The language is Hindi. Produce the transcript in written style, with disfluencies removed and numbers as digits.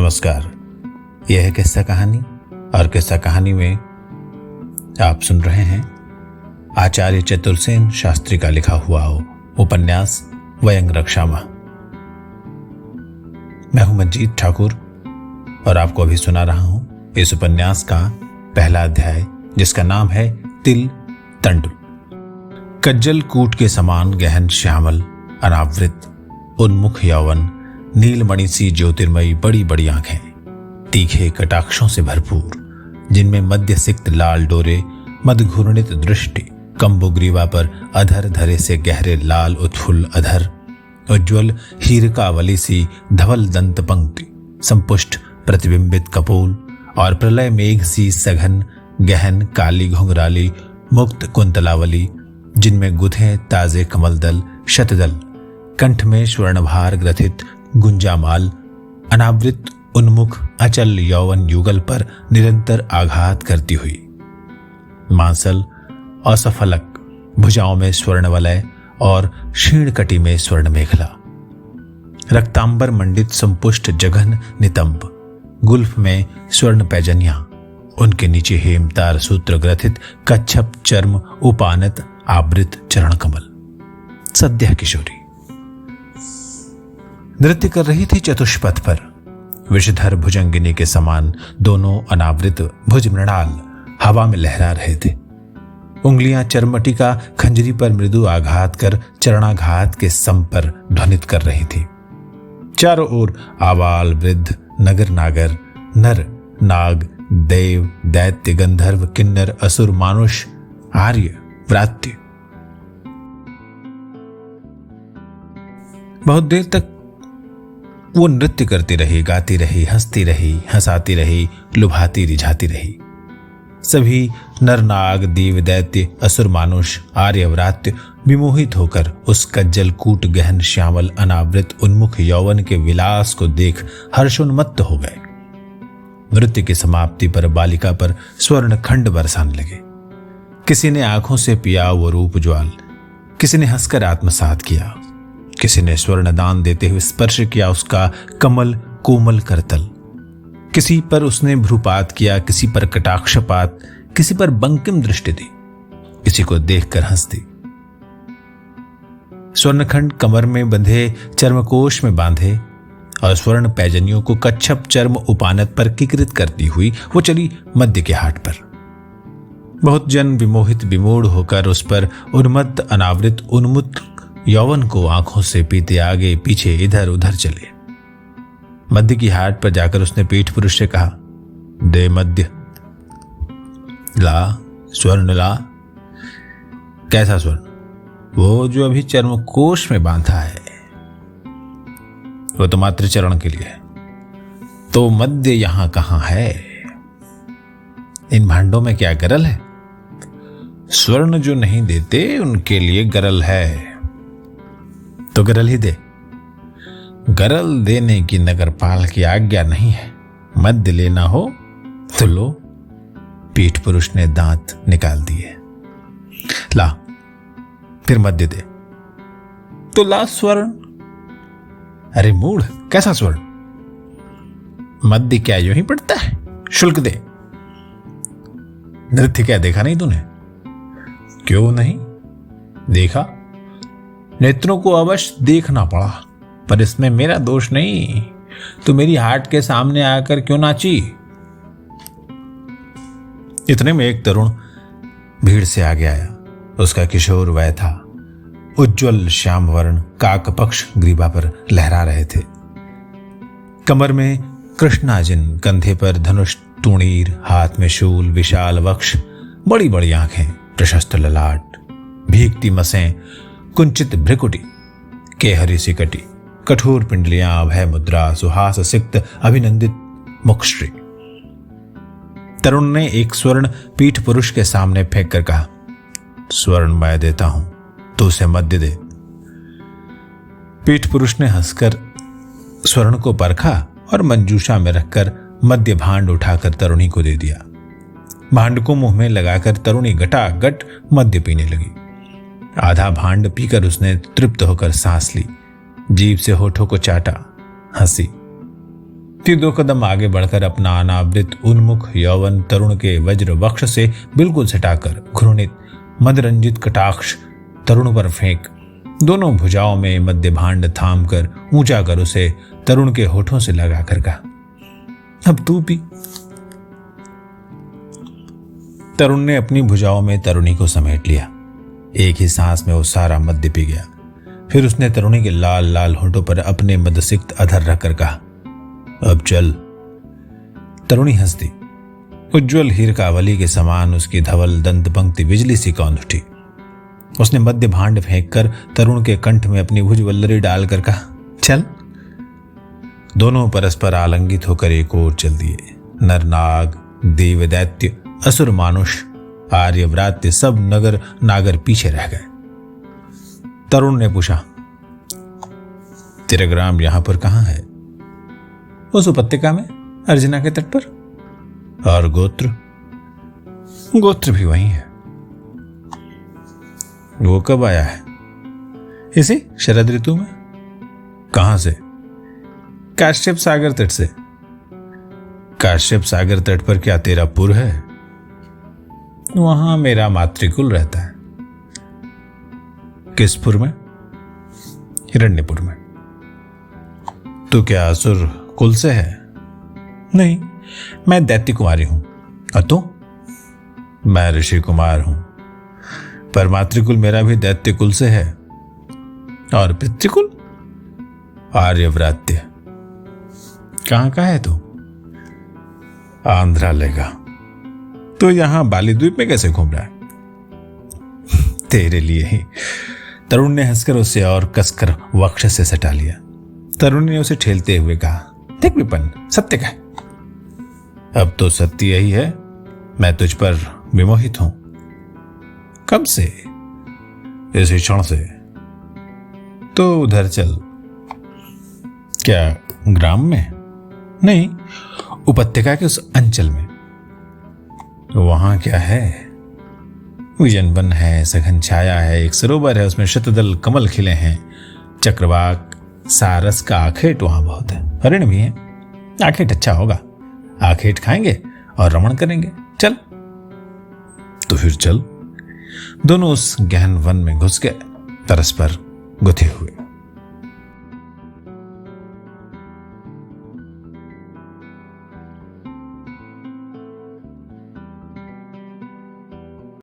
नमस्कार। यह है किस्सा कहानी और किस्सा कहानी में आप सुन रहे हैं आचार्य चतुरसेन शास्त्री का लिखा हुआ उपन्यास वयंग रक्षामा। मैं हूं मंजीत ठाकुर और आपको अभी सुना रहा हूं इस उपन्यास का पहला अध्याय, जिसका नाम है तिल तंडुल। कज्जल कूट के समान गहन श्यामल अनावृत उन्मुख यौवन, नीलमणि सी ज्योतिर्मयी बड़ी बड़ी आंखें, तीखे कटाक्षों से भरपूर, जिनमें मध्य सिक्त लाल डोरे, मदघूर्णित दृष्टि, कंबुग्रीवा पर अधर धरे से गहरे लाल उत्फुल्ल अधर, उज्ज्वल हीरकावली सी धवल दंत पंक्ति, संपुष्ट प्रतिबिंबित कपोल और प्रलय मेघ सी सघन गहन काली घुंघराली मुक्त कुंतलावली, जिनमें गुथे ताजे कमलदल शतदल, कंठ में स्वर्णभार ग्रथित गुंजामाल, अनावृत उन्मुख अचल यौवन युगल पर निरंतर आघात करती हुई, मांसल असफलक भुजाओं में स्वर्ण वलय और क्षीण कटी में स्वर्ण मेखला, रक्तांबर मंडित संपुष्ट जघन नितंब, गुल्फ में स्वर्ण पैजनिया, उनके नीचे हेमतार सूत्र ग्रथित कच्छप चर्म उपानत आवृत चरण कमल, सद्य किशोरी नृत्य कर रही थी चतुष्पथ पर। विषधर भुजंगिनी के समान दोनों अनावृत भुज मृणाल हवा में लहरा रहे थे। उंगलियां चरमटिका खंजरी पर मृदु आघात कर चरणाघात के सम पर ध्वनित कर रही थी। चारों ओर आबाल वृद्ध नगर नागर, नर नाग, देव दैत्य गंधर्व किन्नर असुर मानुष आर्य व्रात्य। बहुत देर तक वो नृत्य करती रही, गाती रही, हंसती रही, हंसाती रही, लुभाती रिझाती रही। सभी नर नाग दीव दैत्य असुर मानुष आर्यव्रात्य विमोहित होकर उस कज्जल कूट गहन श्यामल अनावृत उन्मुख यौवन के विलास को देख हर्षोन्मत्त हो गए। नृत्य की समाप्ति पर बालिका पर स्वर्ण खंड बरसाने लगे। किसी ने आंखों से पिया वो रूप ज्वाल, किसी ने हंसकर आत्मसात किया, किसी ने स्वर्ण दान देते हुए स्पर्श किया उसका कमल कोमल करतल। किसी पर उसने भ्रूपात किया, किसी पर कटाक्षपात, किसी पर बंकिम दृष्टि दी, किसी को देखकर हंस दी। स्वर्णखंड कमर में बंधे चर्मकोश में बांधे और स्वर्ण पैजनियों को कच्छप चर्म उपानत पर किकृत करती हुई वो चली मध्य के हाट पर। बहुत जन विमोहित विमूढ़ होकर उस पर उन्मत्त अनावृत उन्मुक्त यौवन को आंखों से पीते आगे पीछे इधर उधर चले। मध्य की हाट पर जाकर उसने पीठ पुरुष से कहा, दे मध्य, ला स्वर्ण ला। कैसा स्वर्ण? वो जो अभी चर्मकोश में बांधा है, वो तो मात्र चरण के लिए है। तो मध्य यहां कहां है? इन भांडों में क्या गरल है? स्वर्ण जो नहीं देते उनके लिए गरल है, तो गरल ही दे। गरल देने की नगरपाल की आज्ञा नहीं है। मध्य लेना हो तो लो। पीठ पुरुष ने दांत निकाल दिए। ला, फिर मध्य दे। तो ला स्वर्ण। अरे मूढ़, कैसा स्वर्ण? मध्य क्या यूं ही पड़ता है? शुल्क दे। नृत्य क्या देखा नहीं तूने? क्यों नहीं देखा? नेत्रों को अवश्य देखना पड़ा, पर इसमें मेरा दोष नहीं। तो मेरी हाट के सामने आकर क्यों नाची? इतने में एक तरुण भीड़ से आगे आया। उसका किशोर वय था। उज्ज्वल श्याम वर्ण काक पक्ष ग्रीवा पर लहरा रहे थे। कमर में कृष्णाजिन, कंधे पर धनुष तूणीर, हाथ में शूल, विशाल वक्ष, बड़ी बड़ी आंखें, प्रशस्त ललाट, भीगती मसें, कुंचित भ्रिकुटी, केहरी सिकटी, कठोर पिंडलियां, अभय मुद्रा, सुहास सिक्त अभिनंदित मुखश्री। तरुण ने एक स्वर्ण पीठ पुरुष के सामने फेंक कर कहा, स्वर्ण मैं देता हूं, तो उसे मध्य दे। पीठ पुरुष ने हंसकर स्वर्ण को परखा और मंजूषा में रखकर मध्य भांड उठाकर तरुणी को दे दिया। भांड को मुंह में लगाकर तरुणी गटागट मध्य पीने लगी। आधा भांड पीकर उसने तृप्त होकर सांस ली, जीभ से होठों को चाटा, हंसी। व्यक्ति 2 कदम आगे बढ़कर अपना अनावृत उन्मुख यौवन तरुण के वज्र वक्ष से बिल्कुल सटाकर घृणित मदरंजित कटाक्ष तरुण पर फेंक दोनों भुजाओं में मध्य भांड थाम कर ऊंचा कर उसे तरुण के होठों से लगाकर कहा, अब तू पी। तरुण ने अपनी भुजाओं में तरुणी को समेट लिया। एक ही सांस में वो सारा मद्य पी गया। फिर उसने तरुणी के लाल लाल होठों पर अपने मदसिक्त अधर रखकर कहा, अब चल। तरुणी हंस दी। उज्ज्वल हीरकावली के समान उसकी धवल दंत पंक्ति बिजली सी कौंध उठी। उसने मध्य भांड फेंक कर तरुण के कंठ में अपनी भुजवल्लरी डालकर कहा, चल। दोनों परस्पर आलिंगित होकर एक ओर चल दिए। नरनाग, देव दैत्य, असुर मानुष, आर्यव्रात्य सब नगर नागर पीछे रह गए। तरुण ने पूछा, तेरा ग्राम यहां पर कहां है? उस उपत्यका में, अर्जुना के तट पर। और गोत्र? गोत्र भी वही है। वो कब आया है? इसी शरद ऋतु में। कहां से? काश्यप सागर तट से। काश्यप सागर तट पर क्या तेरा पुर है? वहां मेरा मातृकुल रहता है। किस पुर में? हिरण्यपुर में। तू क्या असुर कुल से है? नहीं, मैं दैत्य कुमारी हूं। और तू? मैं ऋषि कुमार हूं, पर मातृकुल मेरा भी दैत्य कुल से है। और पितृकुल? आर्यव्रात्य। कहां का है तू? आंध्रा लेगा। तो यहां बाली द्वीप में कैसे घूम रहा है? तेरे लिए ही। तरुण ने हंसकर उसे और कसकर वक्ष से सटा लिया। तरुण ने उसे ठेलते हुए कहा, देख विपन, सत्य का है। अब तो सत्य यही है, मैं तुझ पर विमोहित हूं। कब से? इस क्षण से। तो उधर चल। क्या ग्राम में? नहीं, उपत्यका के उस अंचल में। वहां क्या है? विजन वन है, सघन छाया है, एक सरोवर है, उसमें शतदल कमल खिले हैं, चक्रवाक सारस का आखेट वहां बहुत है, हरिण भी है। आखेट अच्छा होगा, आखेट खाएंगे और रमण करेंगे। चल। तो फिर चल। दोनों उस गहन वन में घुस गए, परस्पर गुथे हुए।